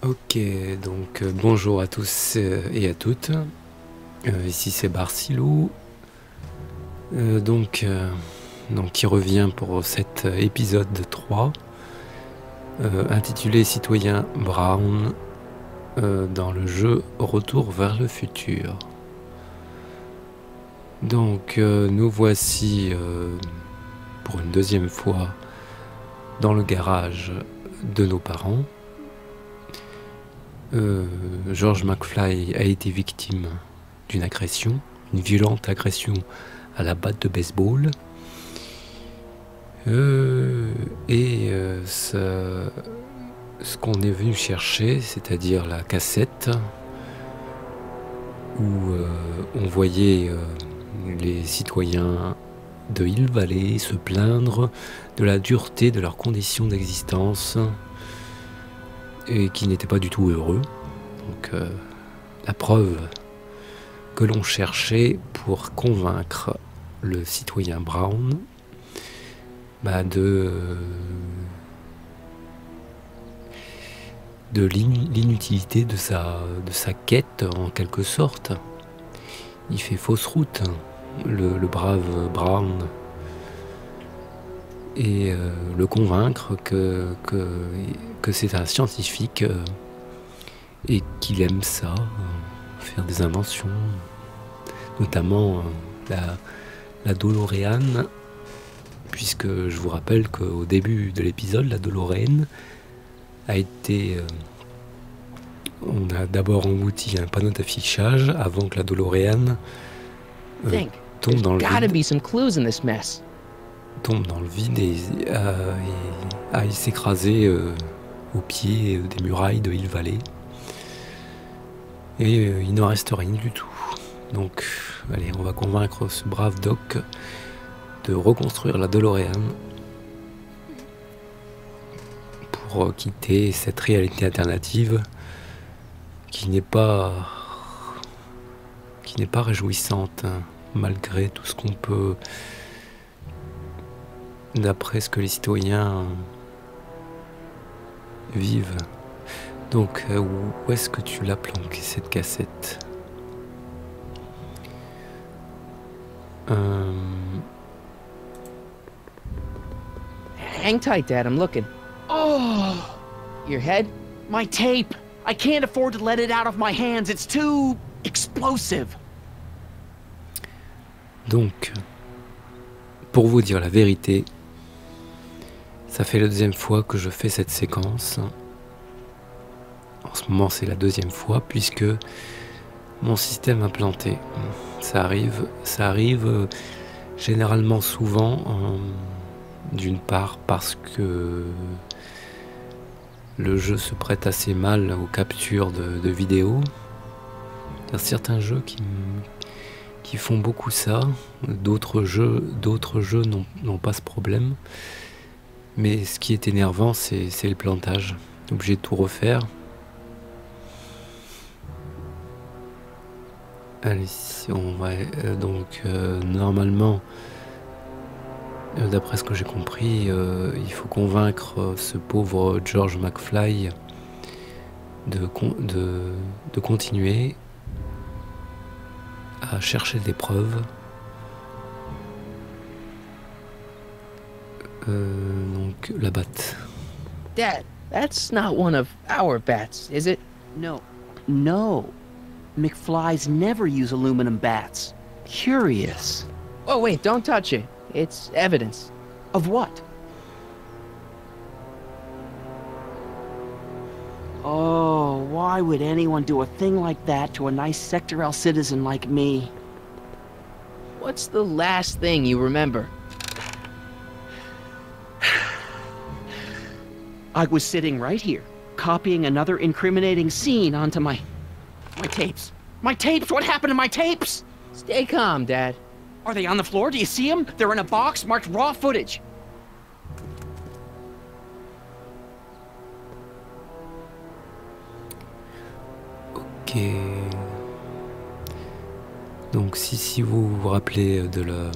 Ok, donc bonjour à tous et à toutes. Ici c'est Barcilou, qui revient pour cet épisode 3, intitulé Citoyen Brown, dans le jeu Retour vers le futur. Donc nous voici pour une deuxième fois dans le garage de nos parents. George McFly a été victime d'une agression, une violente agression à la batte de baseball. Ce qu'on est venu chercher, c'est-à-dire la cassette où on voyait les citoyens de Hill Valley se plaindre de la dureté de leurs conditions d'existence et qui n'étaient pas du tout heureux. Donc la preuve que l'on cherchait pour convaincre le citoyen Brown de l'inutilité de sa quête en quelque sorte. Il fait fausse route, le brave Brown, et le convaincre que c'est un scientifique et qu'il aime ça, faire des inventions, notamment la DeLorean, puisque je vous rappelle qu'au début de l'épisode, la DeLorean a été... on a d'abord embouti un panneau d'affichage avant que la DeLorean tombe dans le vide. Tombe dans le vide et aille s'écraser au pied des murailles de Hill Valley. Et il n'en reste rien du tout. Donc, allez, on va convaincre ce brave Doc de reconstruire la DeLorean pour quitter cette réalité alternative qui n'est pas réjouissante, hein, malgré tout ce qu'on peut, d'après ce que les citoyens vivent. Donc, où est-ce que tu l'as planqué, cette cassette? Hang tight, Dad, I'm looking. Oh! Your head? My tape! I can't afford to let it out of my hands, it's too explosive. Donc, pour vous dire la vérité, ça fait la deuxième fois que je fais cette séquence. En ce moment, c'est la deuxième fois puisque mon système a planté. Ça arrive généralement souvent, d'une part parce que le jeu se prête assez mal aux captures de vidéos. Il y a certains jeux qui font beaucoup ça, d'autres jeux n'ont pas ce problème. Mais ce qui est énervant, c'est le plantage. Obligé de tout refaire. Allez, on va normalement, d'après ce que j'ai compris, il faut convaincre ce pauvre George McFly de continuer à chercher des preuves. Donc la batte. Dad, that's not one of our bats, is it? No. McFlys never use aluminum bats. Curious. Oh, wait, don't touch it. It's evidence. Of what? Oh, why would anyone do a thing like that to a nice Sector L citizen like me? What's the last thing you remember? I was sitting right here, copying another incriminating scene onto my tapes. My tapes! What happened to my tapes? Stay calm, Dad. Are they on the floor? Do you see them? They're in a box marked raw footage. Ok. Donc si vous vous rappelez de la...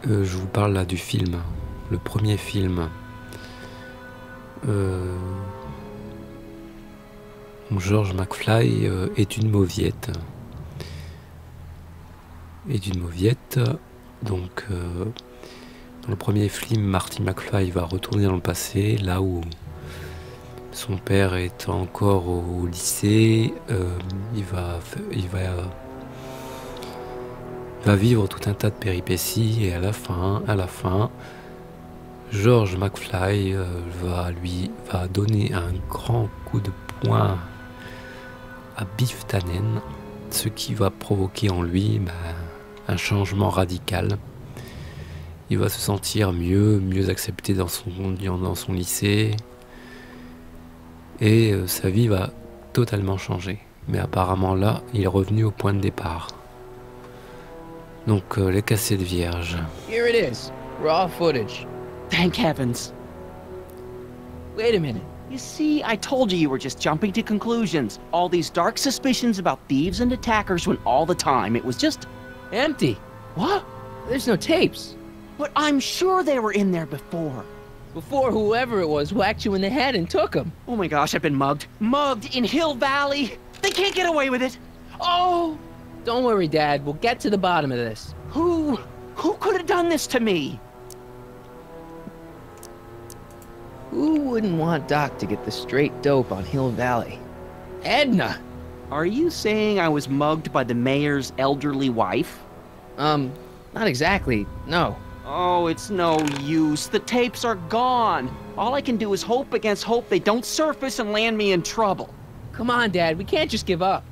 je vous parle là du film, le premier film George McFly est une mauviette. Donc, dans le premier film, Marty McFly va retourner dans le passé, là où son père est encore au lycée. Il va vivre tout un tas de péripéties et à la fin, George McFly va donner un grand coup de poing à Biff Tannen, ce qui va provoquer en lui un changement radical. Il va se sentir mieux accepté dans son lycée, et sa vie va totalement changer. Mais apparemment là, il est revenu au point de départ. Donc les cassettes vierges. Here it is. Raw footage. Thank heavens. Wait a minute. You see, I told you were just jumping to conclusions. All these dark suspicions about thieves and attackers when all the time it was just... Empty. What? There's no tapes. But I'm sure they were in there before. Before whoever it was whacked you in the head and took them. Oh my gosh, I've been mugged. Mugged in Hill Valley. They can't get away with it. Oh! Don't worry, Dad. We'll get to the bottom of this. Who could have done this to me? Who wouldn't want Doc to get the straight dope on Hill Valley? Edna! Are you saying I was mugged by the mayor's elderly wife? Not exactly, no. Oh, it's no use. The tapes are gone. All I can do is hope against hope they don't surface and land me in trouble. Come on, Dad. We can't just give up.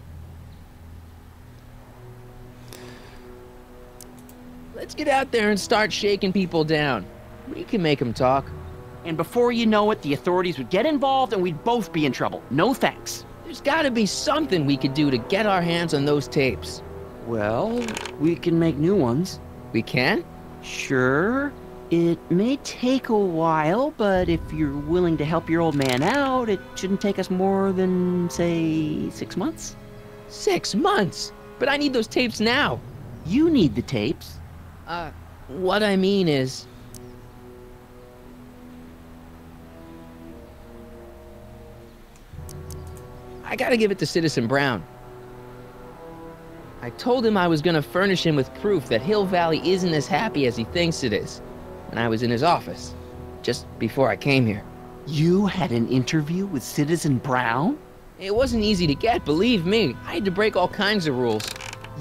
Let's get out there and start shaking people down. We can make them talk. And before you know it, the authorities would get involved and we'd both be in trouble. No thanks. There's gotta be something we could do to get our hands on those tapes. Well, we can make new ones. We can? Sure. It may take a while, but if you're willing to help your old man out, it shouldn't take us more than, say, 6 months. 6 months? But I need those tapes now. You need the tapes. What I mean is... I gotta give it to Citizen Brown. I told him I was gonna furnish him with proof that Hill Valley isn't as happy as he thinks it is, when I was in his office, just before I came here. You had an interview with Citizen Brown? It wasn't easy to get, believe me. I had to break all kinds of rules.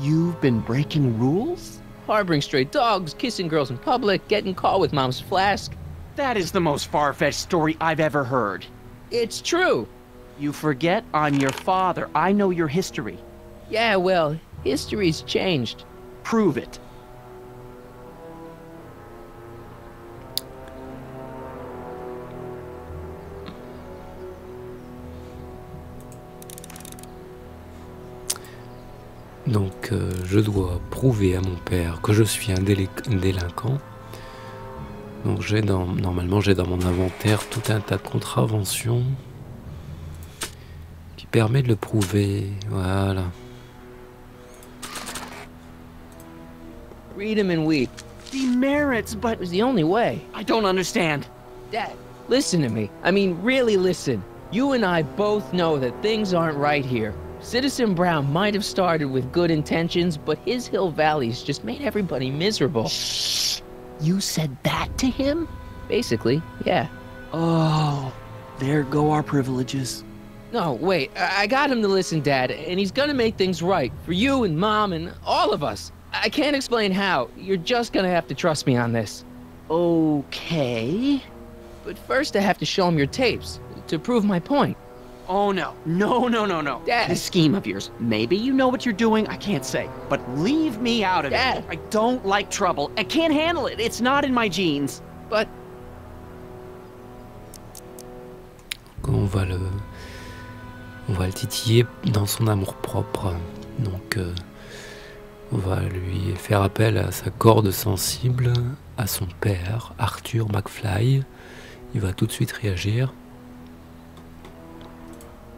You've been breaking rules? Harboring stray dogs, kissing girls in public, getting caught with Mom's flask. That is the most far-fetched story I've ever heard. It's true. You forget I'm your father. I know your history. Yeah, well, history's changed. Prove it. Donc, je dois prouver à mon père que je suis un délinquant. Donc, normalement, j'ai dans mon inventaire tout un tas de contraventions qui permet de le prouver. Voilà. Read him and weep. Demerits, but It was the only way. I don't understand. Dad, listen to me. I mean, really listen. You and I both know that things aren't right here. Citizen Brown might have started with good intentions, but his Hill Valley's just made everybody miserable. Shh! You said that to him? Basically, yeah. Oh, there go our privileges. No, wait, I got him to listen, Dad, and he's gonna make things right for you and Mom and all of us. I can't explain how. You're just gonna have to trust me on this. Okay. But first I have to show him your tapes, to prove my point. Oh no. No. Dad. This scheme of yours. Maybe you know what you're doing, I can't say. But leave me out of Dad. it. I don't like trouble. I can't handle it. It's not in my genes. But... On va le titiller dans son amour-propre. Donc, on va lui faire appel à sa corde sensible, à son père, Arthur McFly. Il va tout de suite réagir.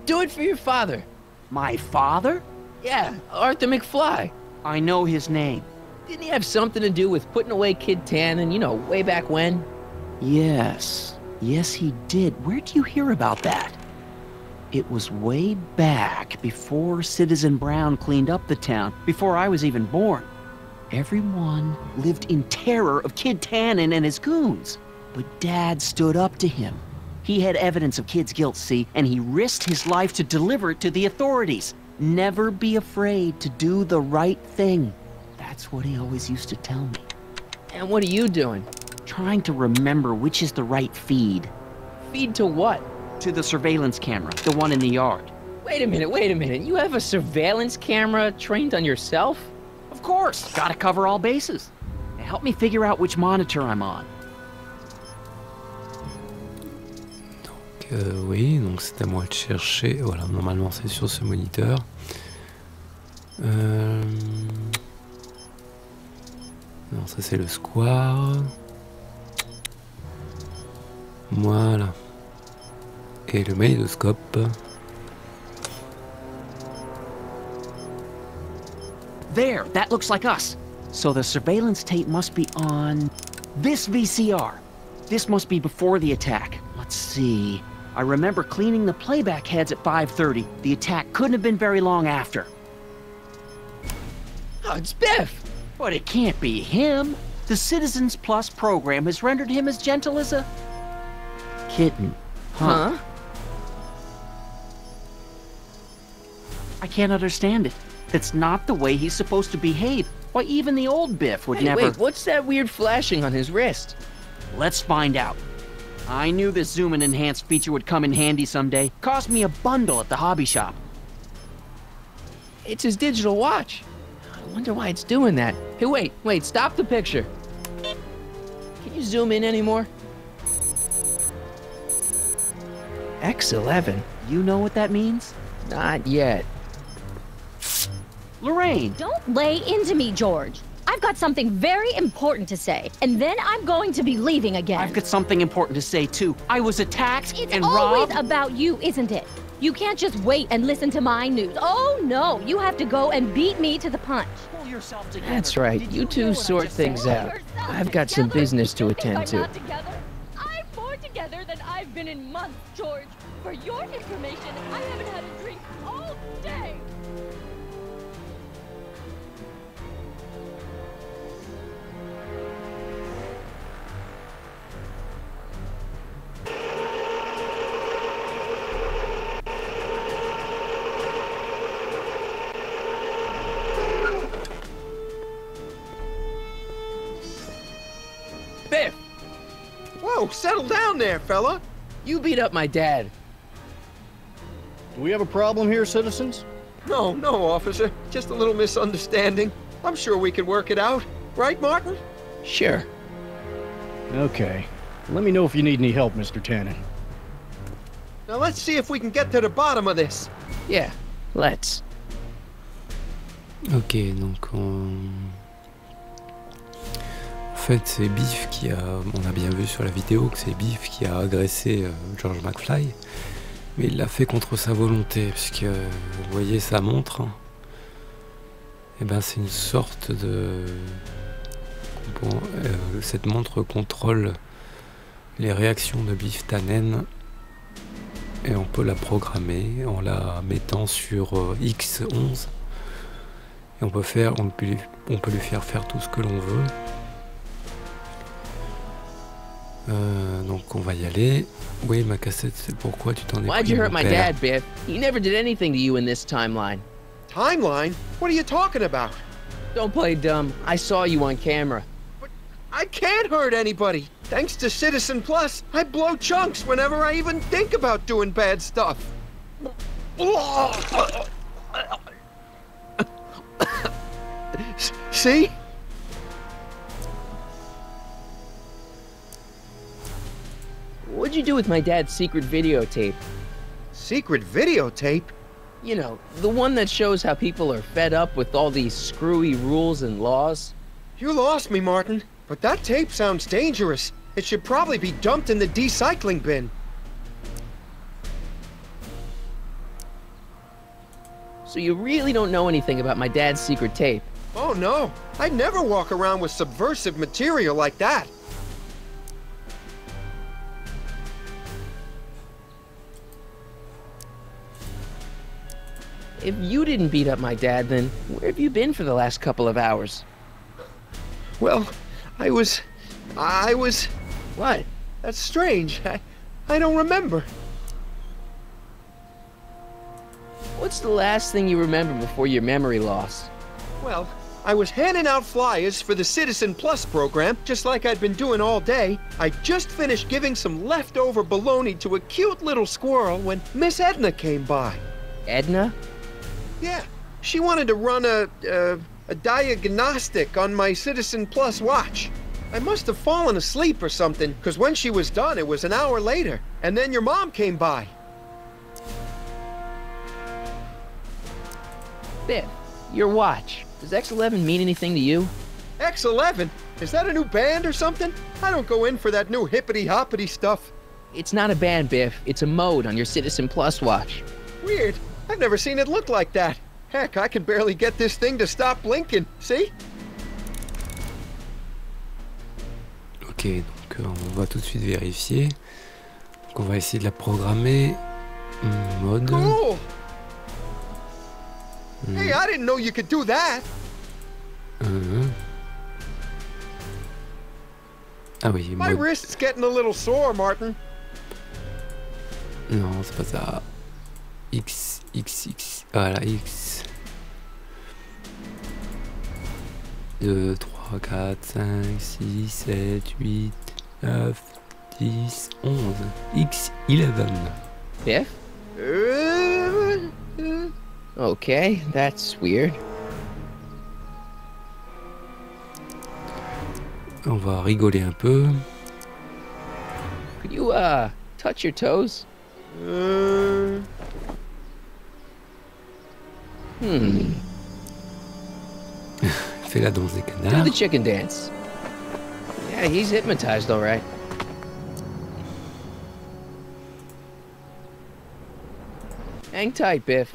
do it for your father. My father? Yeah, Arthur McFly. I know his name. Didn't he have something to do with putting away Kid Tannen, you know, way back when? Yes. Yes, he did. Where'd you hear about that? It was way back, before Citizen Brown cleaned up the town, before I was even born. Everyone lived in terror of Kid Tannen and his goons. But Dad stood up to him. He had evidence of Kid's guilt, see, and he risked his life to deliver it to the authorities. Never be afraid to do the right thing. That's what he always used to tell me. And what are you doing? Trying to remember which is the right feed. Feed to what? To the surveillance camera, the one in the yard. Wait a minute. You have a surveillance camera trained on yourself? Of course, gotta cover all bases. Now help me figure out which monitor I'm on. Oui, donc c'est à moi de chercher. Voilà, normalement c'est sur ce moniteur. Non, ça c'est le square. Voilà. Et le magnétoscope. There, that looks like us. So the surveillance tape must be on this VCR. This must be before the attack. Let's see. I remember cleaning the playback heads at 5:30. The attack couldn't have been very long after. Oh, it's Biff! But it can't be him. The Citizens Plus program has rendered him as gentle as a kitten. Huh? I can't understand it. That's not the way he's supposed to behave. Why, even the old Biff would Hey, never... wait, what's that weird flashing on his wrist? Let's find out. I knew this zoom and enhance feature would come in handy someday. Cost me a bundle at the hobby shop. It's his digital watch. I wonder why it's doing that. Hey, wait, stop the picture. Can you zoom in anymore? X11? You know what that means? Not yet. Lorraine! Don't lay into me, George. I've got something very important to say, and then I'm going to be leaving again. I've got something important to say, too. I was attacked It's and always robbed. about you, isn't it? You can't just wait and listen to my news. Oh, no, you have to go and beat me to the punch. Pull yourself together. That's right. Did You know two what I sort just said? things out. Yourself I've got some together? business to You think attend I'm to. not together? I'm more together than I've been in months, George. For your information, I haven't had a drink all day. Biff! Whoa, settle down there, fella. You beat up my dad. Do we have a problem here, citizens? No, officer. Just a little misunderstanding. I'm sure we can work it out. Right, Martin? Sure. Okay. Let me know if you need any help, Mr. Tannen. Now let's see if we can get to the bottom of this. Yeah, let's. Ok, donc en fait c'est Biff qui a... On a bien vu sur la vidéo que c'est Biff qui a agressé George McFly. Mais il l'a fait contre sa volonté, puisque vous voyez sa montre. Et ben c'est une sorte de... Bon, cette montre contrôle les réactions de Biff Tannen. Et on peut la programmer en la mettant sur X11. Et on peut lui faire faire tout ce que l'on veut. Donc on va y aller. Oui, ma cassette, c'est pourquoi tu t'en es Why'd pris, you mon hurt my père. dad, Biff? He never did anything to you in this timeline. Timeline? What are you talking about? Don't play dumb. I saw you on camera. I can't hurt anybody. Thanks to Citizen Plus, I blow chunks whenever I even think about doing bad stuff. See? What'd you do with my dad's secret videotape? Secret videotape? You know, the one that shows how people are fed up with all these screwy rules and laws? You lost me, Martin. But that tape sounds dangerous. It should probably be dumped in the recycling bin. So you really don't know anything about my dad's secret tape? Oh no, I'd never walk around with subversive material like that. if you didn't beat up my dad, then where have you been for the last couple of hours? Well, I was... What? That's strange. I don't remember. What's the last thing you remember before your memory loss? Well, I was handing out flyers for the Citizen Plus program, just like I'd been doing all day. I just finished giving some leftover bologna to a cute little squirrel when Miss Edna came by. Edna? Yeah, she wanted to run a diagnostic on my Citizen Plus watch. I must have fallen asleep or something, because when she was done, it was an hour later. And then your mom came by. Biff, your watch. Does X11 mean anything to you? X11? Is that a new band or something? I don't go in for that new hippity-hoppity stuff. It's not a band, Biff. It's a mode on your Citizen Plus watch. Weird. I've never seen it look like that. Heck, I can barely get this thing to stop blinking. See? Ok, donc on va tout de suite vérifier. Donc on va essayer de la programmer. Mode. Cool! Hey, I didn't know you could do that. Ah oui, My mode. wrist's getting a little sore, Martin. Non, c'est pas ça. X, X, X. Voilà, X. 2, 3, 4, 5, 6, 7, 8, 9, 10, 11. X11. Biff? Okay, that's weird. On va rigoler un peu. Could you, touch your toes? Fais la danse des Do canards. the chicken dance. Yeah, he's hypnotized, all right. Hang tight, Biff.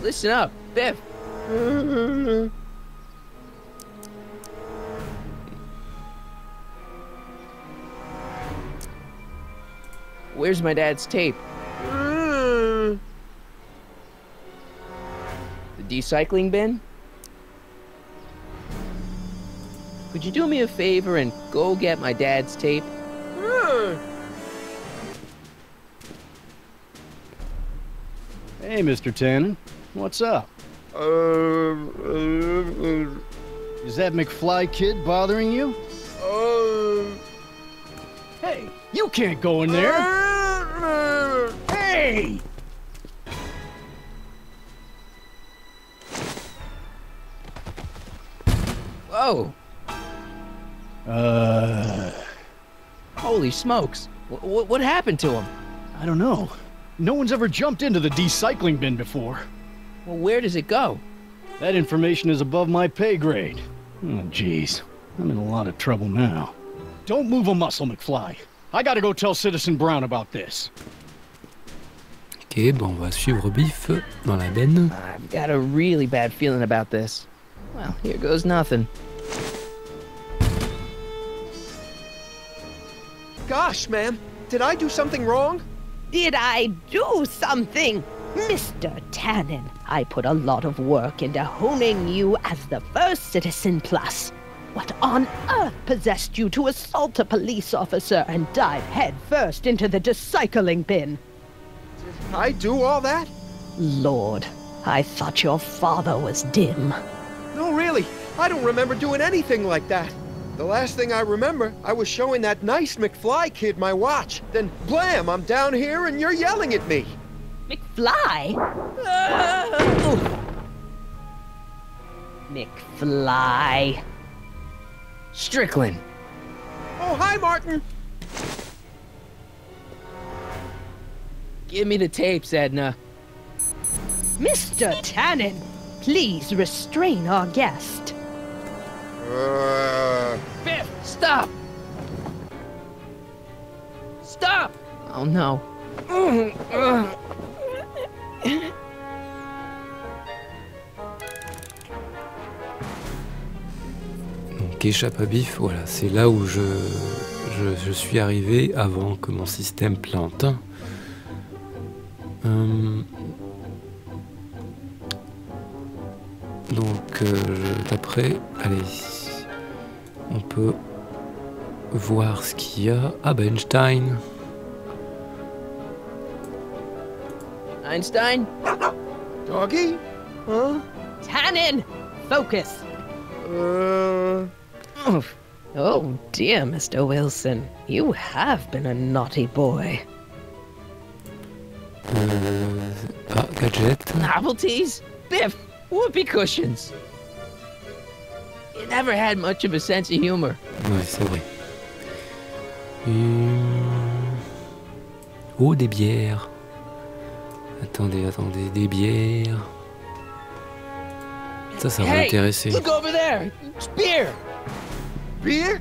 Listen up, Biff. Where's my dad's tape? The decycling bin? Could you do me a favor and go get my dad's tape? Hey, Mr. Tannen. What's up? Is that McFly kid bothering you? Hey, you can't go in there! Hey! Whoa! Holy smokes! What happened to him? I don't know. No one's ever jumped into the decycling bin before. Well, where does it go? That information is above my pay grade. Oh, jeez. I'm in a lot of trouble now. Don't move a muscle, McFly. I gotta go tell Citizen Brown about this. Ok, bon, on va suivre Biff dans la benne. I've got a really bad feeling about this. Well, here goes nothing. Gosh, ma'am, did I do something wrong? Did I do something? Mr. Tannen, I put a lot of work into honing you as the first Citizen Plus. What on earth possessed you to assault a police officer and dive headfirst into the decycling bin? Did I do all that? Lord, I thought your father was dim. No, really, I don't remember doing anything like that. The last thing I remember, I was showing that nice McFly kid my watch. Then, blam, I'm down here and you're yelling at me. McFly? McFly. Strickland! Oh, hi, Martin. Give me the tapes, Edna. Mr. Tannen, please restrain our guest. Biff, stop! Stop! Oh no. qui échappe à bif, voilà, c'est là où je suis arrivé avant que mon système plante. Donc, d'après, allez, on peut voir ce qu'il y a. Ah, ben Einstein. Einstein? Doggy? Huh? Tannen! Focus! Oh dear, Mr. Wilson. You have been a naughty boy. Ah, gadget. Novelties? Biff, whoopee cushions. You never had much of a sense of humor. Ouais, c'est vrai. Oh, des bières. Attendez, des bières. Ça va Hey, m'intéresser. look over there! It's beer! Beer?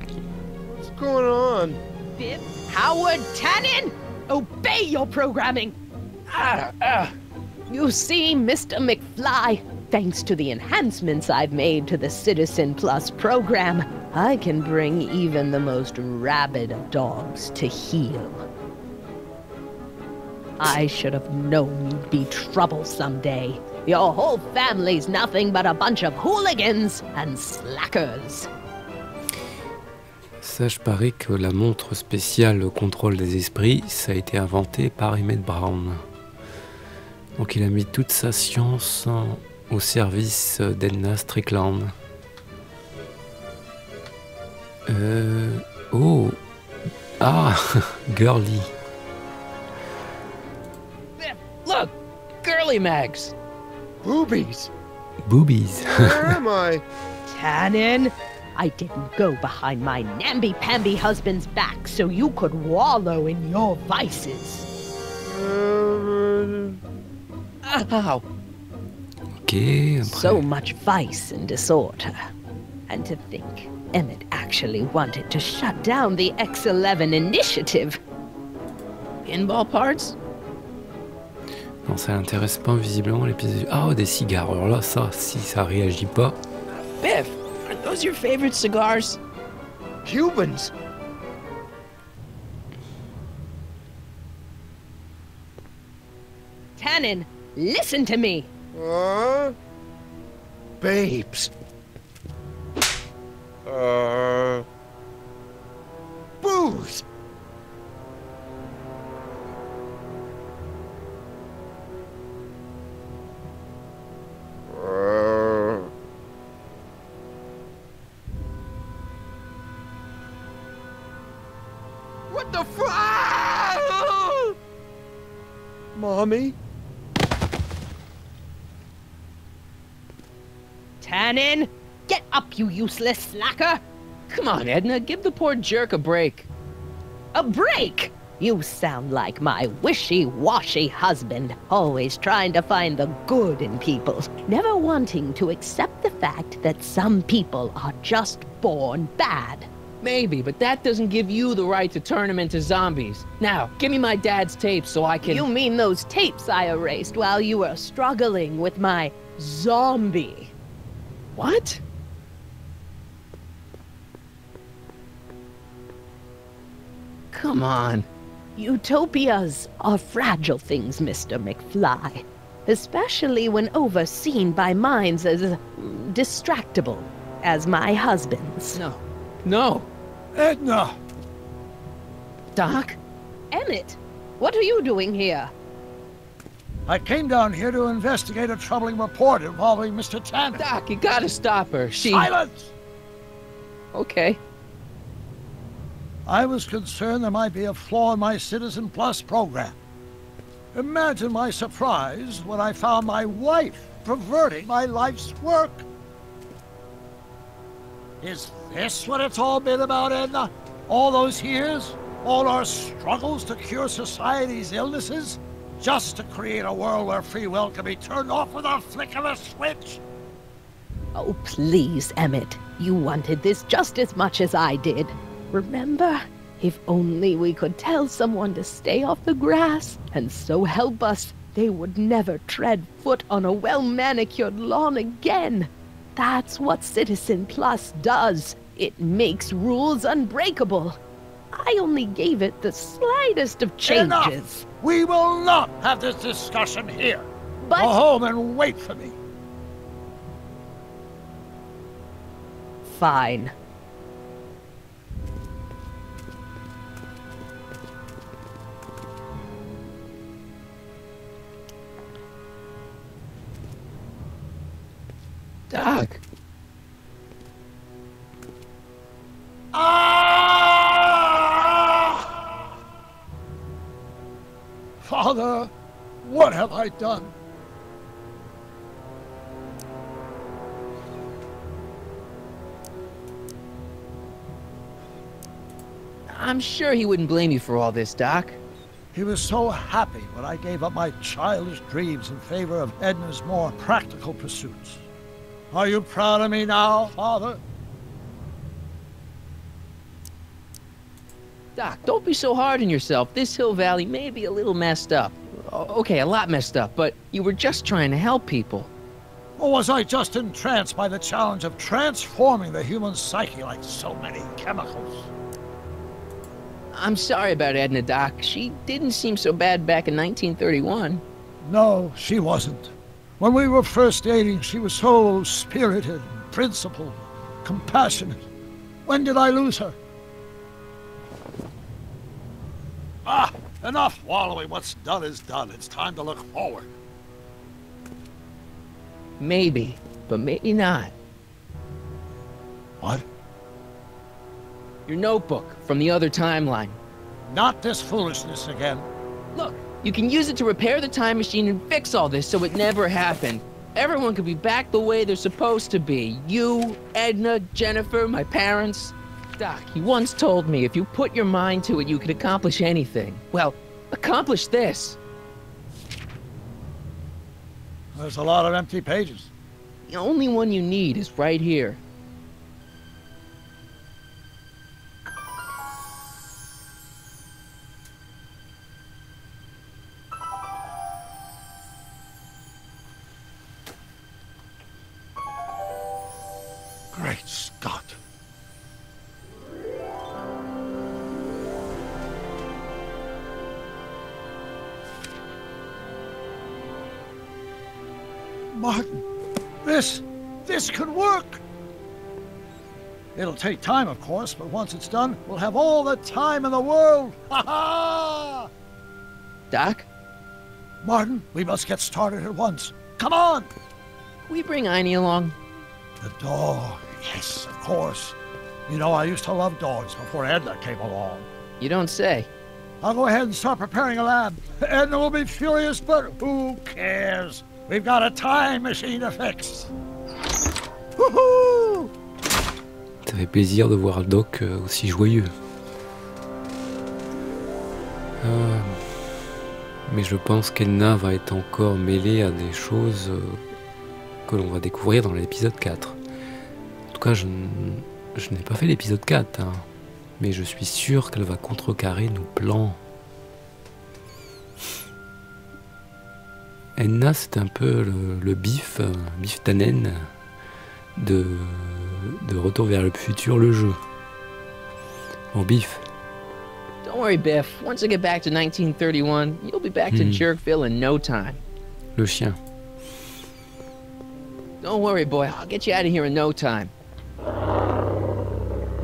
What's going on? Biff Howard Tannen! Obey your programming! You see, Mr. McFly, thanks to the enhancements I've made to the Citizen Plus program, I can bring even the most rabid of dogs to heel. I should have known you'd be trouble someday. Your whole family's nothing but a bunch of hooligans and slackers. Ça, je parie que la montre spéciale au contrôle des esprits, ça a été inventé par Emmett Brown. Donc il a mis toute sa science au service d'Edna Strickland. Oh. Ah, girly. Look! Girly mags! Boobies. Boobies. Where am I? Tannen, I didn't go behind my namby-pamby husband's back so you could wallow in your vices. Ow! Ok, So après. much vice and disorder. And to think, Emmett actually wanted to shut down the X-11 initiative. Pinball parts? Non, ça l'intéresse pas visiblement l'épisode. Ah, des cigares. Alors là, ça, si ça réagit pas. Biff, are those your favorite cigars? Cubans. Tannen, listen to me. Babes. Booze. What the fuck? Mommy? Tannen, get up, you useless slacker. Come on, Edna, give the poor jerk a break. A break? You sound like my wishy-washy husband, always trying to find the good in people, never wanting to accept the fact that some people are just born bad. Maybe, but that doesn't give you the right to turn them into zombies. Now, give me my dad's tapes so I can... You mean those tapes I erased while you were struggling with my zombie? What? Come on. Utopias are fragile things, Mr. McFly, especially when overseen by minds as distractible as my husband's. No. No. Edna! Doc? Emmett, what are you doing here? I came down here to investigate a troubling report involving Mr. Tanner. Doc, you gotta stop her. She... Silence! Okay. I was concerned there might be a flaw in my Citizen Plus program. Imagine my surprise when I found my wife perverting my life's work. Is this what it's all been about, Edna? All those years? All our struggles to cure society's illnesses? Just to create a world where free will can be turned off with a flick of a switch? Oh, please, Emmett. You wanted this just as much as I did. Remember? If only we could tell someone to stay off the grass, and so help us, they would never tread foot on a well-manicured lawn again. That's what Citizen Plus does. It makes rules unbreakable. I only gave it the slightest of changes. Enough! We will not have this discussion here. But Go home and wait for me. fine. Doc. Ah! Father, what have I done? I'm sure he wouldn't blame you for all this, Doc. He was so happy when I gave up my childish dreams in favor of Edna's more practical pursuits. Are you proud of me now, Father? Doc, don't be so hard on yourself. This Hill Valley may be a little messed up. Okay, a lot messed up, but you were just trying to help people. Or was I just entranced by the challenge of transforming the human psyche like so many chemicals? I'm sorry about Edna, Doc. She didn't seem so bad back in 1931. No, she wasn't. When we were first dating, she was so spirited, principled, compassionate. When did I lose her? Ah, enough wallowing. What's done is done. It's time to look forward. Maybe, but maybe not. What? Your notebook from the other timeline. Not this foolishness again. Look, you can use it to repair the time machine and fix all this so it never happened. Everyone could be back the way they're supposed to be. You, Edna, Jennifer, my parents. Doc, you once told me if you put your mind to it, you could accomplish anything. Well, accomplish this. There's a lot of empty pages. The only one you need is right here. Great Scott. Martin, this could work. It'll take time, of course, but once it's done, we'll have all the time in the world. Ha ha! Doc, Martin, we must get started at once. Come on! can we bring Einie along? The dog, yes, of course. You know, I used to love dogs before Edna came along. You don't say. I'll go ahead and start preparing a lab. Edna will be furious, but who cares? We've got a time machine to fix. Woohoo! Ça fait plaisir de voir Doc aussi joyeux. Mais je pense qu'Edna va être encore mêlée à des choses que l'on va découvrir dans l'épisode 4. En tout cas, je n'ai pas fait l'épisode 4, hein, mais je suis sûr qu'elle va contrecarrer nos plans. Edna, c'est un peu le Biff Tannen de Retour vers le futur, le jeu. Bon, Biff. Don't worry, Biff. Once I get back to 1931, you'll be back to Jerkville in no time. Le chien. Don't worry, boy. I'll get you out of here in no time.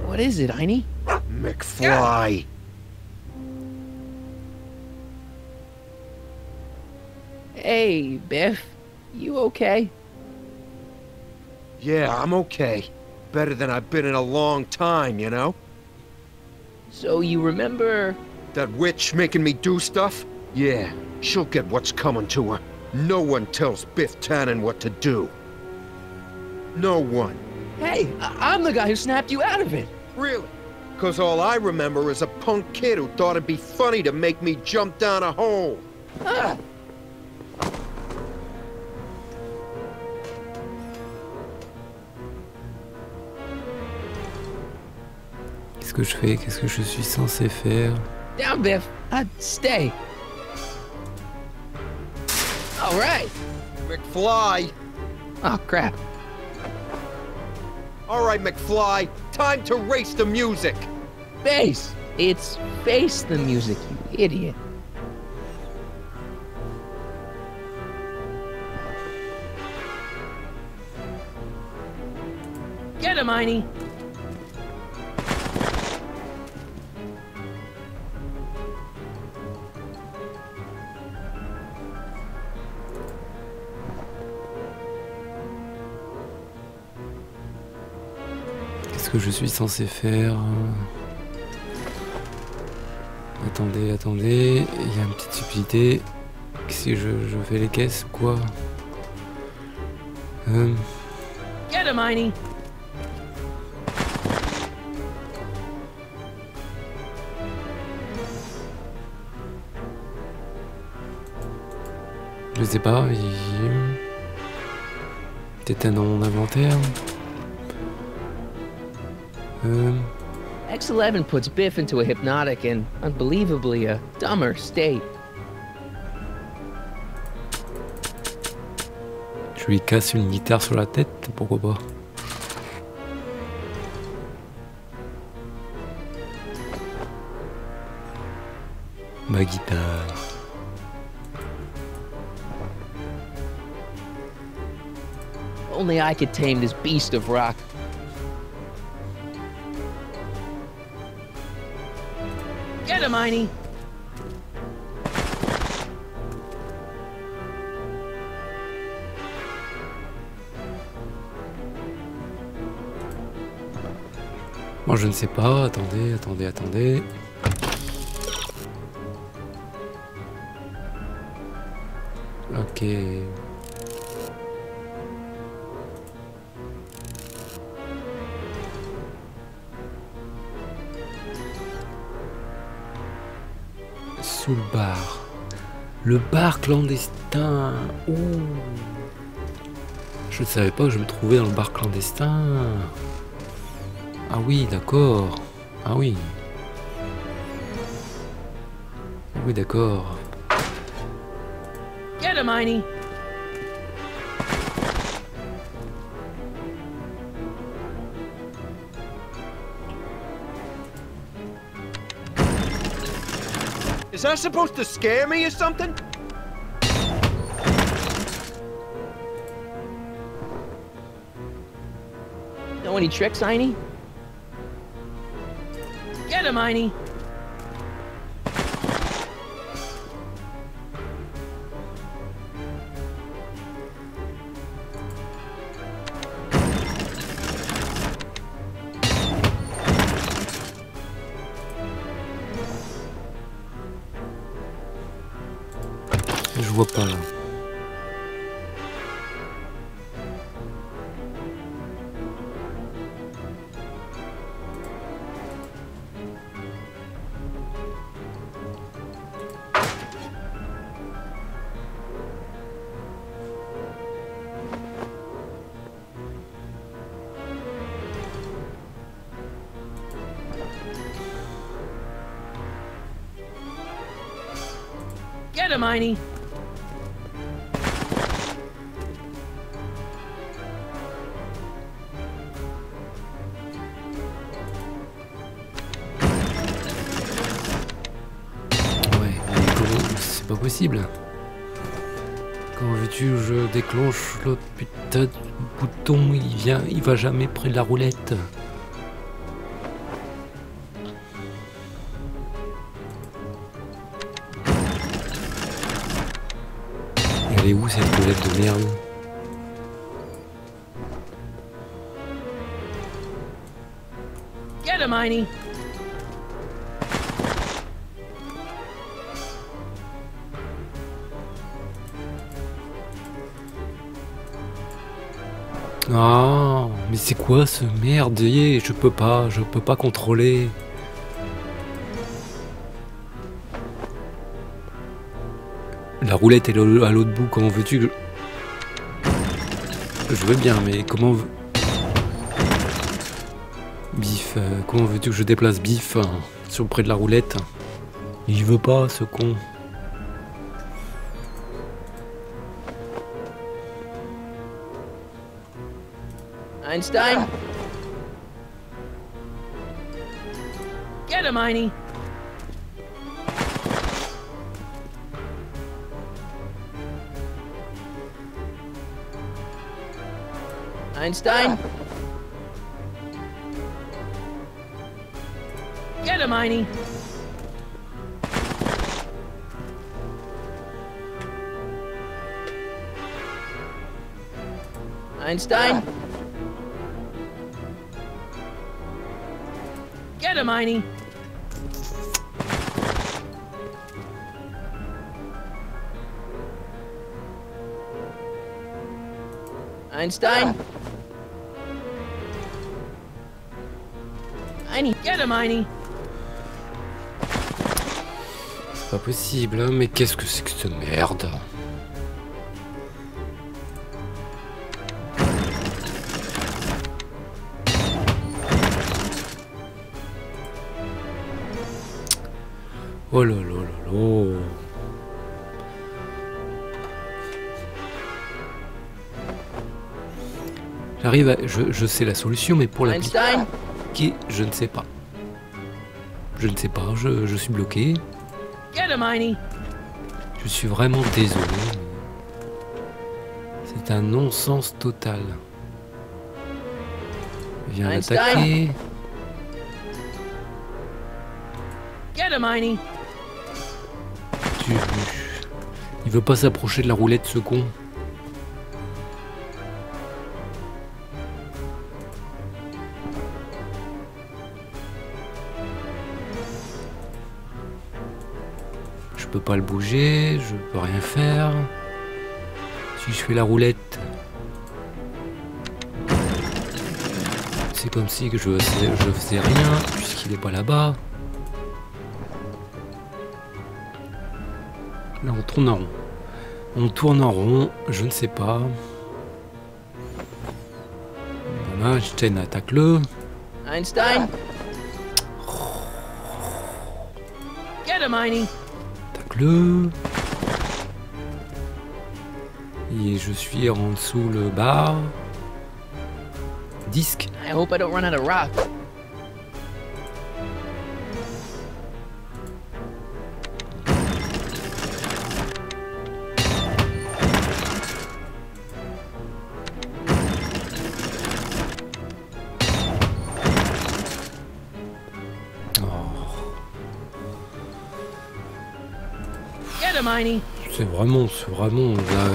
What is it, Einie? McFly! Hey, Biff. You okay? Yeah, I'm okay. Better than I've been in a long time, you know? So you remember... That witch making me do stuff? Yeah, she'll get what's coming to her. No one tells Biff Tannen what to do. No one. Hey, I'm the guy who snapped you out of it. Really? Because all I remember is a punk kid who thought it'd be funny to make me jump down a hole. Ah. Qu'est-ce que je fais? Qu'est-ce que je suis censé faire? Down, Biff. Stay. All right. McFly! Oh, crap. All right, McFly, time to race the music. Face! It's Face the music, you idiot. Get him, Einie! Qu'est-ce que je suis censé faire? Attendez, attendez, il y a une petite subtilité. Si je fais les caisses ou quoi? Get him, Einie! Je sais pas, peut-être dans mon inventaire. X11 puts Biff into a hypnotic and, unbelievably, a dumber state. Je lui casse une guitare sur la tête, pourquoi pas. Ma guitare. Only I could tame this beast of rock. Get him, Einie! Moi je ne sais pas, attendez, attendez, attendez. Ok. Sous le bar. Le bar clandestin. Ouh. Je ne savais pas que je me trouvais dans le bar clandestin. Ah oui, d'accord. Ah oui. Oui, d'accord. Get him, Einie! Is that supposed to scare me or something? Know any tricks, Einie? Get him, Einie! Je vois pas là. Get him, Einie! C'est pas possible. Comment veux-tu que je déclenche l'autre putain de bouton? Il va jamais près de la roulette. Elle est où cette roulette de merde? Get him, Einie! Ah, mais c'est quoi ce merdier? Je peux pas contrôler. La roulette est à l'autre bout, comment veux-tu que... Je veux bien, mais comment... Biff, comment veux-tu que je déplace Biff sur près de la roulette? Il veut pas, ce con. Einstein? Get him, Einie! Einstein? Get him, Einie! Einstein? Get him, Einie! Einstein? Einie, get him, Einie! C'est pas possible, hein, mais qu'est-ce que c'est que cette merde? Oh là là là là. J'arrive à... Je sais la solution, mais pour l'appliquer, je ne sais pas. Je ne sais pas, je suis bloqué. Get him, Einie! Je suis vraiment désolé. C'est un non-sens total. Viens l'attaquer. Get him, Einie! Il veut pas s'approcher de la roulette, ce con. Je peux pas le bouger, je peux rien faire. Si je fais la roulette, c'est comme si que je faisais rien puisqu'il est pas là-bas. Là, on tourne en rond. On tourne en rond, je ne sais pas. Voilà, Einstein, attaque-le. Einstein? Get him, Einie! Attaque-le. Et je suis en dessous le bar. Disque. I hope I don't run out of rock. Get him, Einie! C'est vraiment là.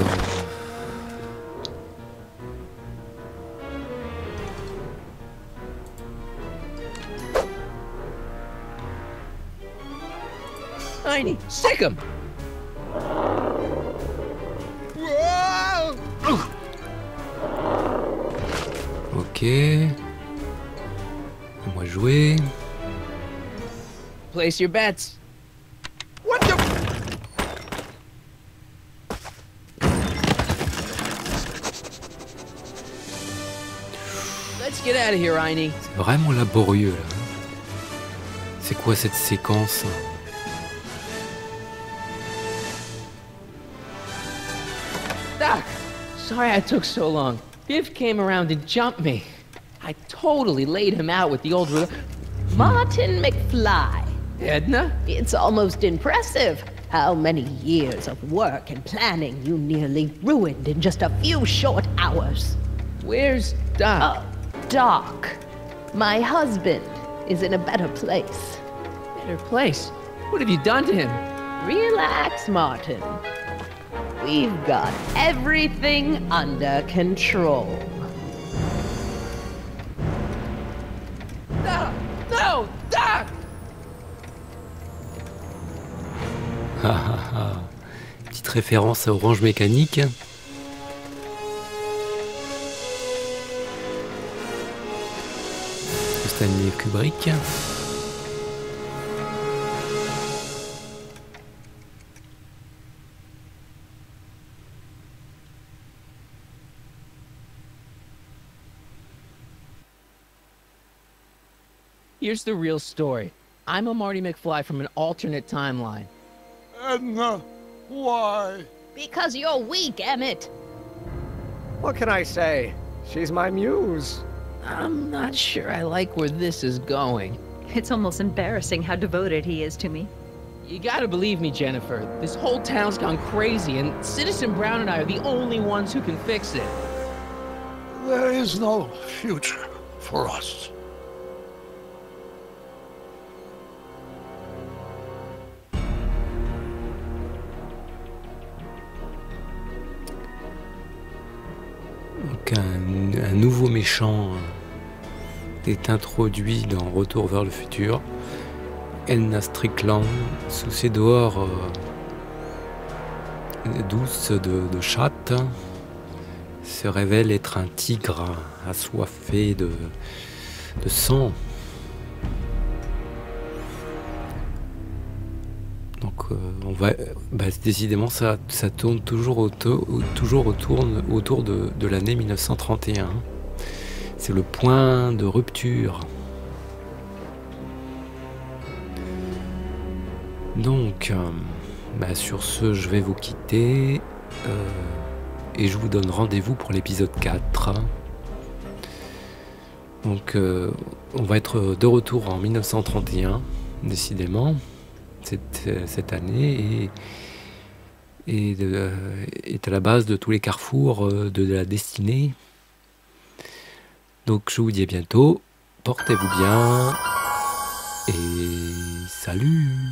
Einie, stick him! Ok. À moi de jouer. Place your bets. What the? Let's get out of here, Einie. C'est vraiment laborieux là. C'est quoi cette séquence? Doc, sorry I took so long. Biff came around to jump me. I totally laid him out with the old... Martin McFly. Edna? It's almost impressive how many years of work and planning you nearly ruined in just a few short hours. Where's Doc? Doc, my husband is in a better place. Better place? What have you done to him? Relax, Martin. We've got everything under control. No! No! Doc! Petite référence à Orange Mécanique. Stanley Kubrick. Here's the real story. I'm a Marty McFly from an alternate timeline. Edna, why? Because you're weak, Emmett. What can I say? She's my muse. I'm not sure I like where this is going. It's almost embarrassing how devoted he is to me. You gotta believe me, Jennifer. This whole town's gone crazy, and Citizen Brown and I are the only ones who can fix it. There is no future for us. Donc un nouveau méchant est introduit dans Retour vers le futur. Elna Strickland, sous ses dehors douces de chatte, se révèle être un tigre assoiffé de sang. Donc on va, décidément ça tourne toujours autour de l'année 1931. C'est le point de rupture. Donc sur ce, je vais vous quitter et je vous donne rendez-vous pour l'épisode 4. Donc on va être de retour en 1931, décidément, cette année, et est à la base de tous les carrefours de la destinée. Donc je vous dis à bientôt, portez-vous bien et salut!